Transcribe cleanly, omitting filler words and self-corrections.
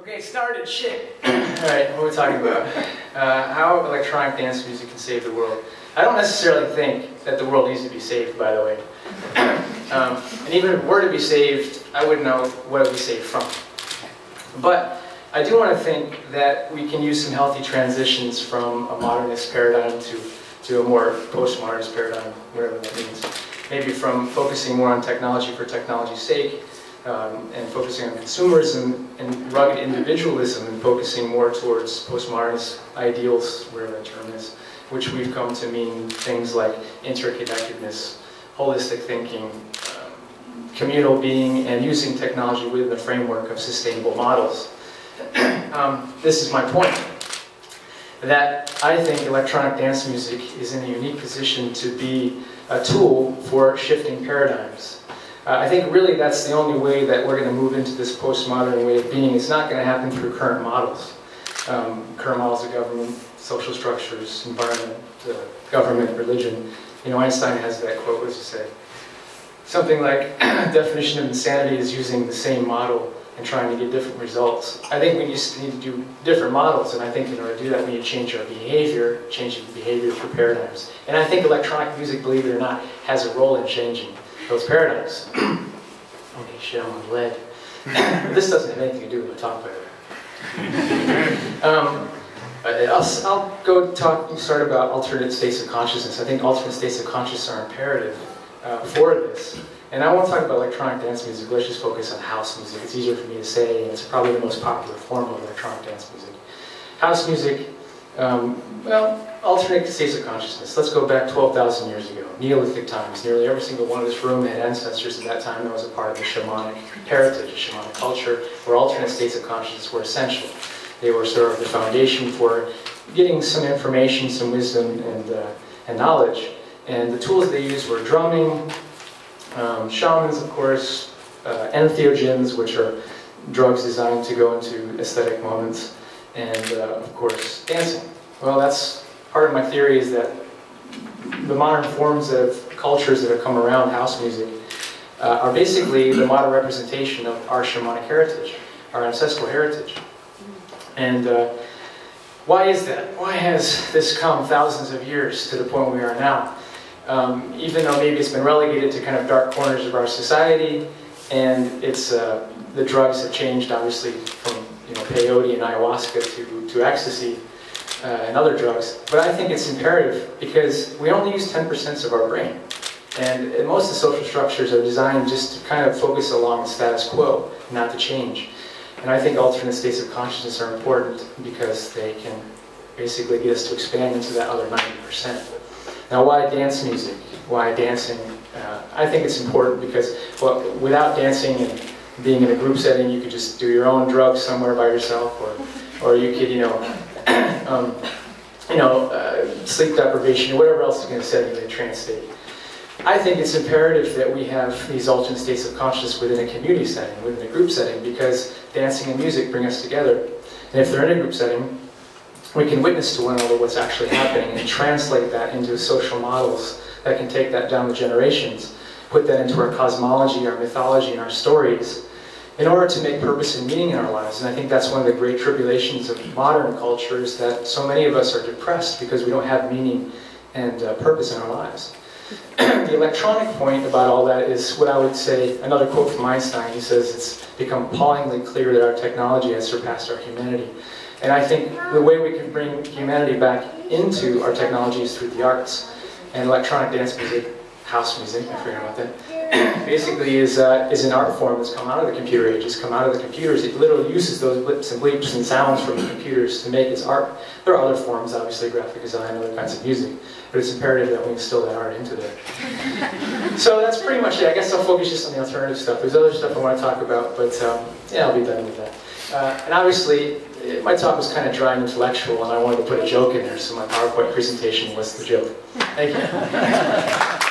Okay, started, shit. Alright, what are we talking about? How electronic dance music can save the world. I don't necessarily think that the world needs to be saved, by the way. And even if it were to be saved, I wouldn't know what it would be saved from. But I do want to think that we can use some healthy transitions from a modernist paradigm to a more postmodernist paradigm, whatever that means. Maybe from focusing more on technology for technology's sake, and focusing on consumerism and rugged individualism, and focusing more towards postmodernist ideals, whatever that term is, which we've come to mean things like interconnectedness, holistic thinking, communal being, and using technology within the framework of sustainable models. This is my point, that I think electronic dance music is in a unique position to be a tool for shifting paradigms. I think really that's the only way that we're going to move into this postmodern way of being. It's not going to happen through current models. Current models of government, social structures, environment, government, religion. You know, Einstein has that quote, what does he say? Something like, definition of insanity is using the same model and trying to get different results. I think we just need to do different models, and I think in order to do that we need to change our behavior, changing behavior through paradigms. And I think electronic music, believe it or not, has a role in changing those paradigms. Okay, shit, I'm on lead. This doesn't have anything to do with my talk, by the way. I'll go start about alternate states of consciousness. I think alternate states of consciousness are imperative for this. And I won't talk about electronic dance music. Let's just focus on house music. It's easier for me to say, and it's probably the most popular form of electronic dance music. House music, well, alternate states of consciousness. Let's go back 12,000 years ago, Neolithic times. Nearly every single one of this room had ancestors at that time that was a part of the shamanic heritage, the shamanic culture, where alternate states of consciousness were essential. They were sort of the foundation for getting some information, some wisdom, and knowledge. And the tools they used were drumming, shamans, of course, entheogens, which are drugs designed to go into aesthetic moments, and of course, dancing. Well, that's part of my theory, is that the modern forms of cultures that have come around house music are basically the modern representation of our shamanic heritage, our ancestral heritage. And why is that? Why has this come thousands of years to the point where we are now? Even though maybe it's been relegated to kind of dark corners of our society, and it's the drugs have changed, obviously, from peyote and ayahuasca to ecstasy and other drugs. But I think it's imperative because we only use 10% of our brain, and most of the social structures are designed just to kind of focus along the status quo, not to change. And I think alternate states of consciousness are important because they can basically get us to expand into that other 90%. Now, why dance music? Why dancing? I think it's important because, well, without dancing and being in a group setting, you could just do your own drugs somewhere by yourself, or you could, sleep deprivation, or whatever else is going to set you in a trance state. I think it's imperative that we have these alternate states of consciousness within a community setting, within a group setting, because dancing and music bring us together. And if they're in a group setting, we can witness to one another what's actually happening and translate that into social models that can take that down the generations, put that into our cosmology, our mythology, and our stories, in order to make purpose and meaning in our lives. And I think that's one of the great tribulations of modern culture, is that so many of us are depressed because we don't have meaning and purpose in our lives. The electronic point about all that is what I would say, another quote from Einstein. He says, it's become appallingly clear that our technology has surpassed our humanity. And I think the way we can bring humanity back into our technology is through the arts. And electronic dance music, house music, I forgot about that, basically is an art form that's come out of the computer age. It's come out of the computers. It literally uses those blips and bleeps and sounds from the computers to make its art. There are other forms, obviously, graphic design, other kinds of music, but it's imperative that we instill that art into there. So that's pretty much it. I guess I'll focus just on the alternative stuff. There's other stuff I want to talk about, but yeah, I'll be done with that. And obviously, my talk was kind of dry and intellectual, and I wanted to put a joke in there, so my PowerPoint presentation was the joke. Thank you.